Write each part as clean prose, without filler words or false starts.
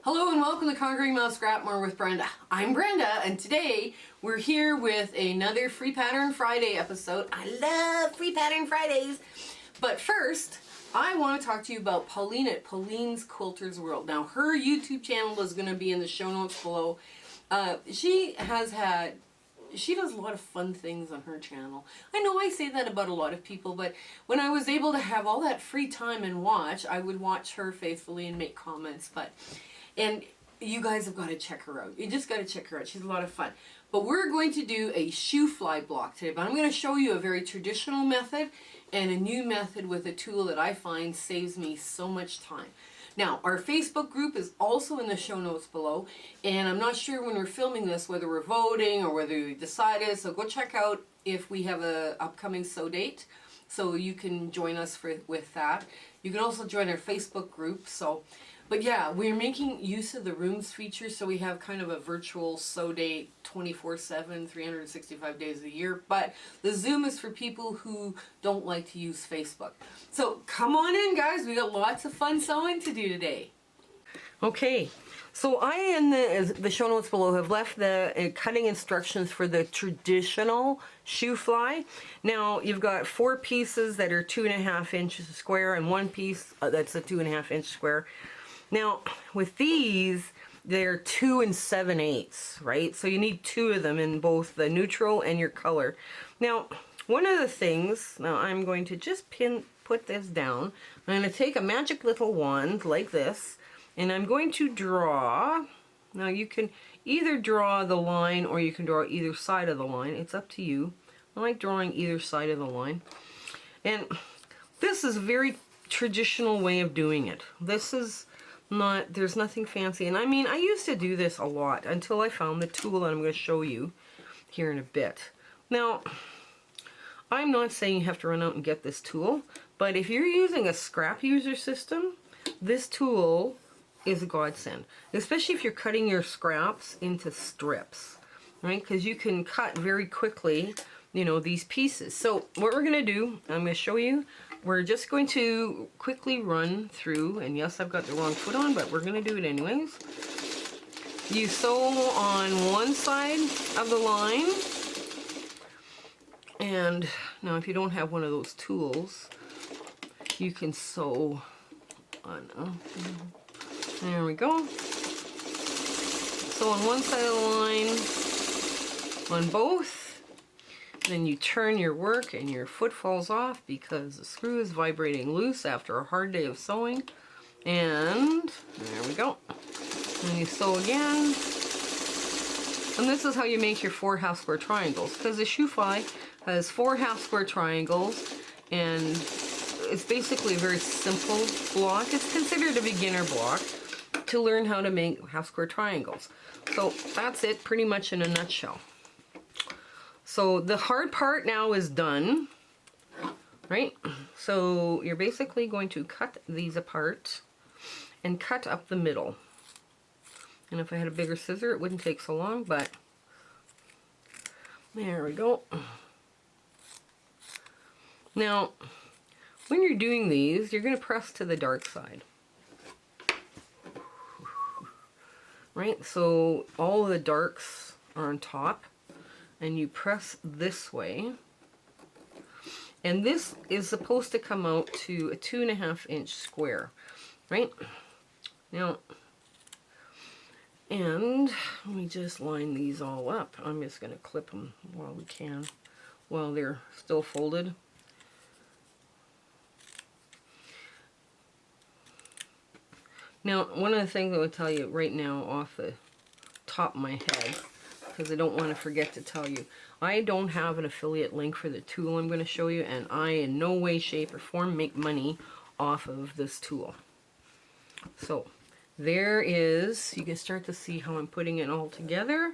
Hello and welcome to Conquering Mouse Scrap More with Brenda. I'm Brenda and today we're here with another Free Pattern Friday episode. I love Free Pattern Fridays. But first, I want to talk to you about Pauline at Pauline's Quilters World. Now her YouTube channel is going to be in the show notes below. She does a lot of fun things on her channel. I know I say that about a lot of people, but when I was able to have all that free time and watch, I would watch her faithfully and make comments. And you guys have got to check her out. You just got to check her out. She's a lot of fun. But we're going to do a Shoofly block today. But I'm going to show you a very traditional method and a new method with a tool that I find saves me so much time. Now, our Facebook group is also in the show notes below. And I'm not sure when we're filming this whether we're voting or whether we decided. So go check out if we have a upcoming sew date. So you can join us with that. You can also join our Facebook group. But yeah, we're making use of the rooms feature, so we have kind of a virtual sew date 24/7, 365 days a year. But the Zoom is for people who don't like to use Facebook. So come on in, guys. We got lots of fun sewing to do today. Okay, so I in the show notes below have left the cutting instructions for the traditional Shoofly. Now you've got 4 pieces that are 2.5 inches square and 1 piece that's a 2.5 inch square. Now, with these, they're 2 7/8, right? So you need 2 of them in both the neutral and your color. Now, one of the things, now I'm going to just put this down. I'm going to take a magic little wand like this, and I'm going to draw. Now, you can either draw the line or you can draw either side of the line. It's up to you. I like drawing either side of the line. And this is a very traditional way of doing it. This is not, there's nothing fancy. And I mean, I used to do this a lot until I found the tool that I'm going to show you here in a bit. Now, I'm not saying you have to run out and get this tool, but if you're using a scrap user system, this tool is a godsend, especially if you're cutting your scraps into strips, right? Because you can cut very quickly, you know, these pieces. So what we're going to do, I'm going to show you. We're just going to quickly run through, and yes, I've got the wrong foot on, but we're going to do it anyways. You sew on one side of the line, and now if you don't have one of those tools, you can sew on, there we go. So on one side of the line, on both. Then you turn your work and your foot falls off because the screw is vibrating loose after a hard day of sewing. And there we go. And you sew again. And this is how you make your 4 half square triangles, because the Shoofly has 4 half square triangles, and it's basically a very simple block. It's considered a beginner block to learn how to make half square triangles. So that's it pretty much in a nutshell. So the hard part now is done, right? So you're basically going to cut these apart and cut up the middle. And if I had a bigger scissor, it wouldn't take so long, but there we go. Now, when you're doing these, you're going to press to the dark side. Right? So all the darks are on top. And you press this way, and this is supposed to come out to a 2.5 inch square, right? Now, and let me just line these all up. I'm just going to clip them while we can, while they're still folded. Now, one of the things I would tell you right now off the top of my head, because I don't want to forget to tell you, I don't have an affiliate link for the tool I'm going to show you, and I in no way, shape, or form make money off of this tool. So there is, you can start to see how I'm putting it all together.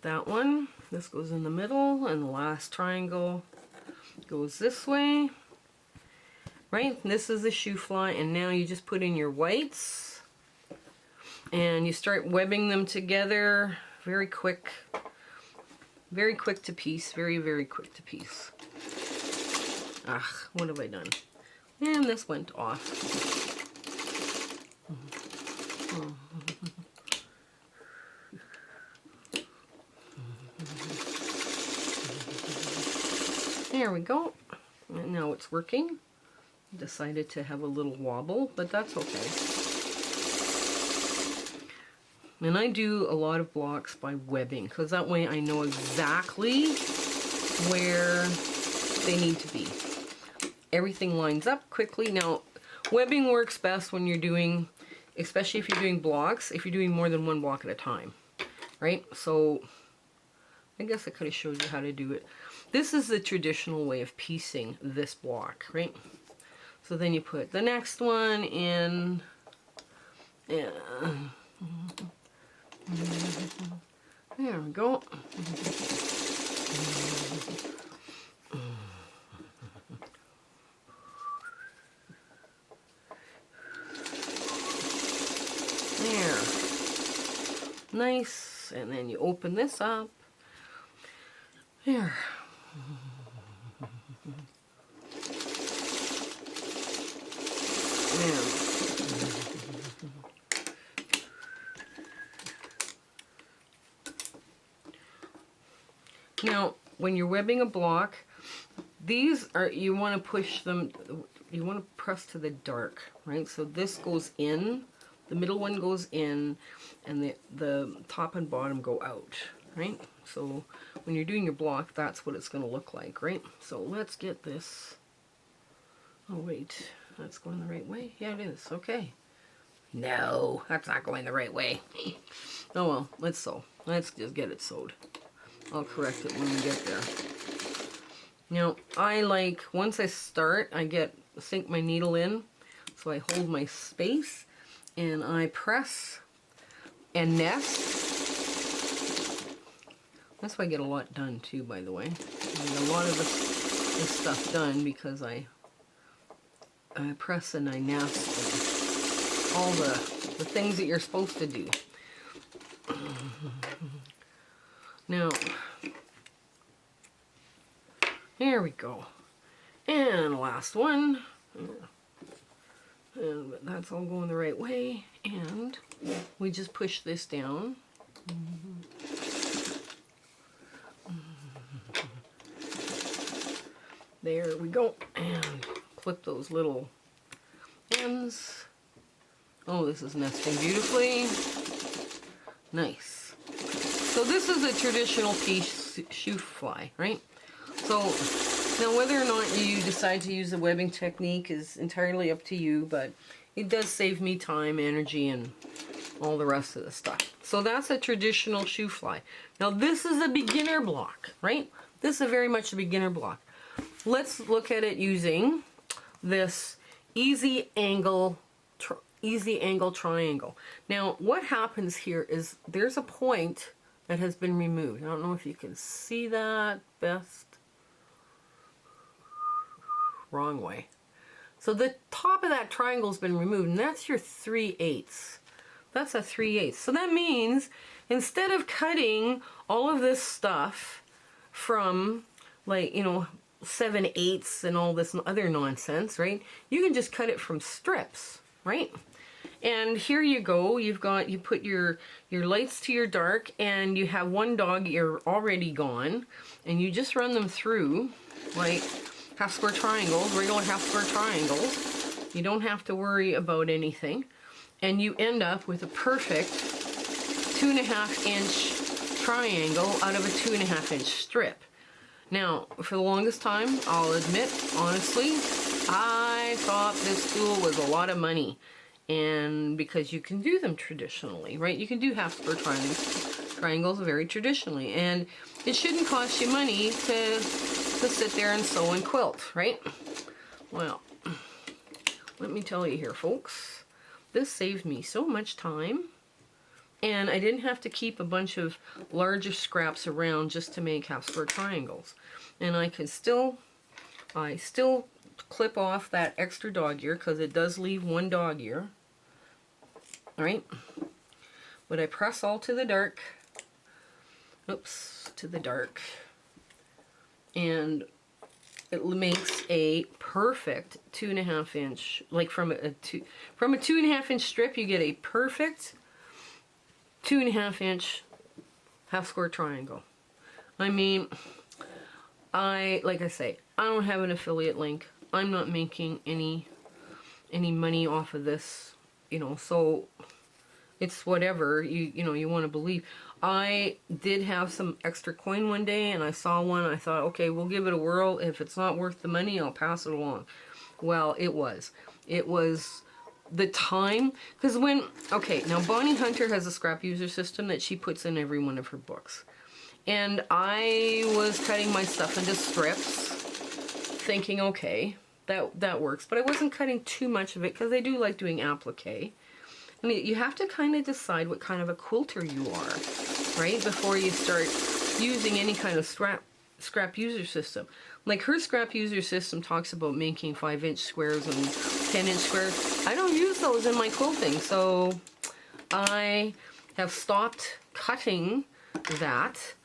That one, this goes in the middle, and the last triangle goes this way. Right, this is the Shoofly, and now you just put in your whites, and you start webbing them together. Very quick to piece, very quick to piece. What have I done? And this went off. There we go. And now it's working. Decided to have a little wobble, but that's okay. And I do a lot of blocks by webbing, because that way I know exactly where they need to be. Everything lines up quickly. Now, webbing works best when you're doing, especially if you're doing blocks, if you're doing more than one block at a time, right? So, I guess I could have showed you how to do it. This is the traditional way of piecing this block, right? So then you put the next one in. Yeah. There we go. There. Nice. And then you open this up. There. Now, when you're webbing a block, these are, you want to push them, you want to press to the dark, right? So this goes in, the middle one goes in, and the top and bottom go out, right? So when you're doing your block, that's what it's going to look like, right? So let's get this. Oh wait, that's going the right way? Yeah, it is. Okay. No, that's not going the right way. Oh well, let's sew. Let's just get it sewed. I'll correct it when we get there. Now, I like, once I start, sink my needle in, so I hold my space, and I press and nest. That's why I get a lot done too, by the way. I get a lot of this stuff done because I press and I nest and all the things that you're supposed to do. Now, here we go. And last one. And that's all going the right way. And we just push this down. There we go. And clip those little ends. Oh, this is nesting beautifully. Nice. So this is a traditional piece Shoofly, right? So now whether or not you decide to use the webbing technique is entirely up to you, but it does save me time, energy, and all the rest of the stuff. So that's a traditional Shoofly. Now this is a beginner block, right? This is very much a beginner block. Let's look at it using this easy angle triangle. Now what happens here is there's a point that has been removed. I don't know if you can see that best. Wrong way. So the top of that triangle has been removed, and that's your 3/8. That's a 3/8. So that means instead of cutting all of this stuff from, like, you know, 7/8 and all this other nonsense, right? You can just cut it from strips, right? And here you go, you put your lights to your dark, and you have one dog ear already gone, and you just run them through like half square triangles, regular half square triangles. You don't have to worry about anything, and you end up with a perfect 2.5 inch triangle out of a 2.5 inch strip. Now, for the longest time, I'll admit, honestly, I thought this tool was a lot of money. And because you can do them traditionally, right? You can do half square triangles very traditionally, and it shouldn't cost you money to sit there and sew and quilt, right? Well, let me tell you here, folks, this saved me so much time, and I didn't have to keep a bunch of larger scraps around just to make half square triangles. And I still clip off that extra dog ear, because it does leave one dog ear, right? But I press all to the dark, oops, to the dark, and it makes a perfect 2.5 inch, like from a 2.5 inch strip, you get a perfect 2.5 inch half square triangle. I mean, like I say, I don't have an affiliate link. I'm not making any money off of this, you know, so it's whatever you want to believe. I did have some extra coin one day and I saw one. I thought, okay, we'll give it a whirl. If it's not worth the money, I'll pass it along. Well, it was the time, because okay, now Bonnie Hunter has a scrap user system that she puts in every one of her books. And I was cutting my stuff into strips, thinking, okay, that works. But I wasn't cutting too much of it because I do like doing applique. I mean, you have to kind of decide what kind of a quilter you are, right? Before you start using any kind of scrap user system. Like her scrap user system talks about making 5-inch squares and 10-inch squares. I don't use those in my quilting, so I have stopped cutting that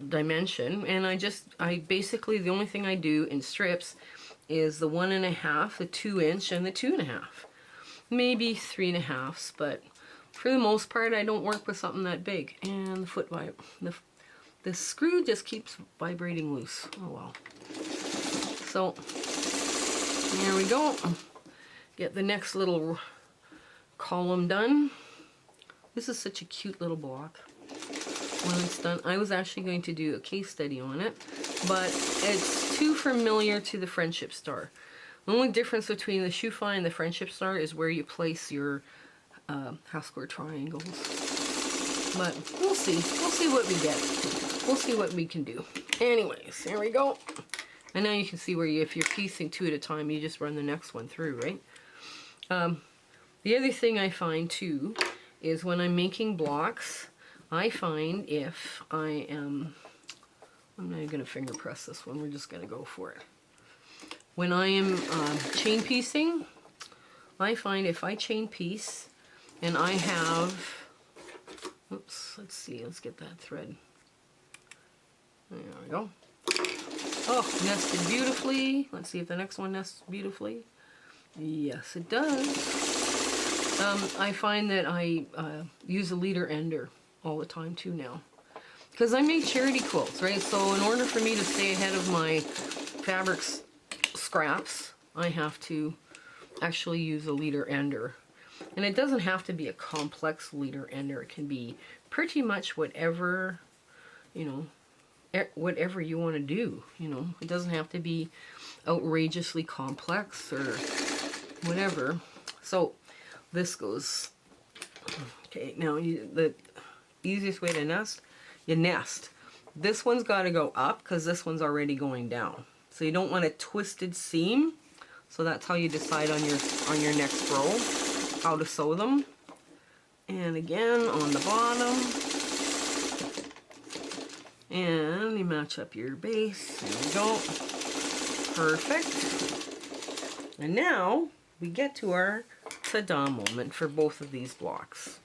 dimension, and I basically, the only thing I do in strips is the 1.5, the 2-inch, and the 2.5. Maybe 3.5s, but for the most part I don't work with something that big. And the screw just keeps vibrating loose. Oh well. So there we go. Get the next little column done. This is such a cute little block. When it's done, I was actually going to do a case study on it, but it's too familiar to the Friendship Star. The only difference between the Shoofly and the Friendship Star is where you place your half square triangles. But we'll see. We'll see what we get. We'll see what we can do. Anyways, here we go. And now you can see where if you're piecing 2 at a time, you just run the next one through, right? The other thing I find too is when I'm making blocks, I find if I am, I'm not going to finger press this one, we're just going to go for it. When I am chain piecing, I find if I chain piece and I have, oops, let's see, let's get that thread. There we go. Oh, nested beautifully. Let's see if the next one nests beautifully. Yes, it does. I find that I use a leader ender all the time too now, because I make charity quilts, right? So in order for me to stay ahead of my fabrics scraps, I have to actually use a leader ender. And it doesn't have to be a complex leader ender. It can be pretty much whatever, you know, whatever you want to do, you know. It doesn't have to be outrageously complex or whatever. So this goes, okay, now the easiest way to nest, you nest. This one's got to go up because this one's already going down. So you don't want a twisted seam. So that's how you decide on your next row how to sew them. And again on the bottom. And you match up your base. There we go. Perfect. And now we get to our ta-da moment for both of these blocks.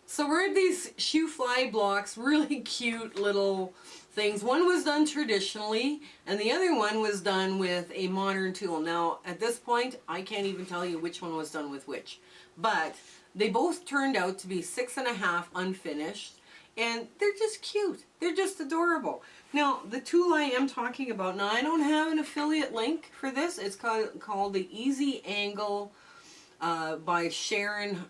So we're at these Shoofly blocks, really cute little things. One was done traditionally, and the other one was done with a modern tool. Now, at this point, I can't even tell you which one was done with which. But they both turned out to be 6.5 unfinished, and they're just cute. They're just adorable. Now, the tool I am talking about, now I don't have an affiliate link for this. It's called the Easy Angle by Sharon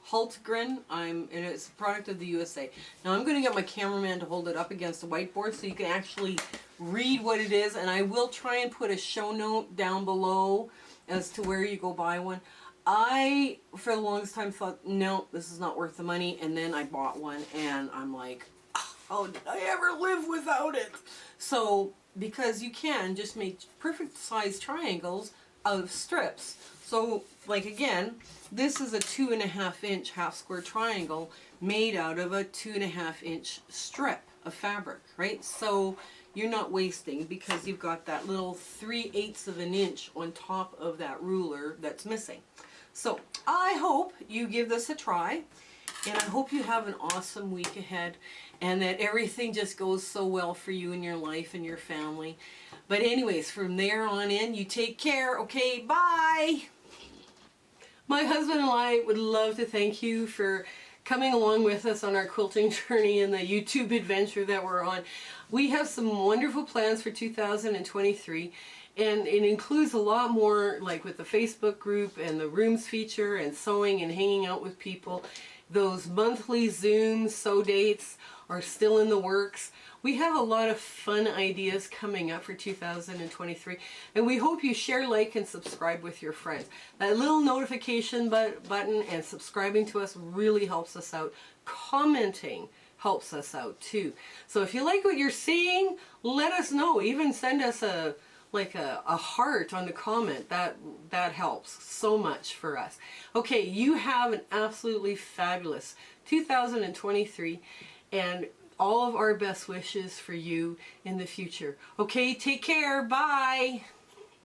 Hultgren, and it's a product of the USA. Now I'm going to get my cameraman to hold it up against the whiteboard so you can actually read what it is, and I will try and put a show note down below as to where you go buy one. I, for the longest time, thought, no, this is not worth the money, and then I bought one, and I'm like, how did I ever live without it? So, because you can just make perfect size triangles out of strips. So, like again, this is a 2.5 inch half square triangle made out of a 2.5 inch strip of fabric, right? So you're not wasting because you've got that little 3/8 of an inch on top of that ruler that's missing. So I hope you give this a try, and I hope you have an awesome week ahead. and that everything just goes so well for you and your life and your family. But anyways, from there on in, you take care. Okay, bye. My husband and I would love to thank you for coming along with us on our quilting journey and the YouTube adventure that we're on. We have some wonderful plans for 2023, and it includes a lot more, like with the Facebook group and the rooms feature and sewing and hanging out with people. Those monthly Zoom sew dates are still in the works. We have a lot of fun ideas coming up for 2023, and we hope you share, like, and subscribe with your friends. That little notification button and subscribing to us really helps us out. Commenting helps us out too. So if you like what you're seeing, let us know. Even send us a heart on the comment. That helps so much for us. Okay, you have an absolutely fabulous 2023, and all of our best wishes for you in the future. Okay, take care. Bye.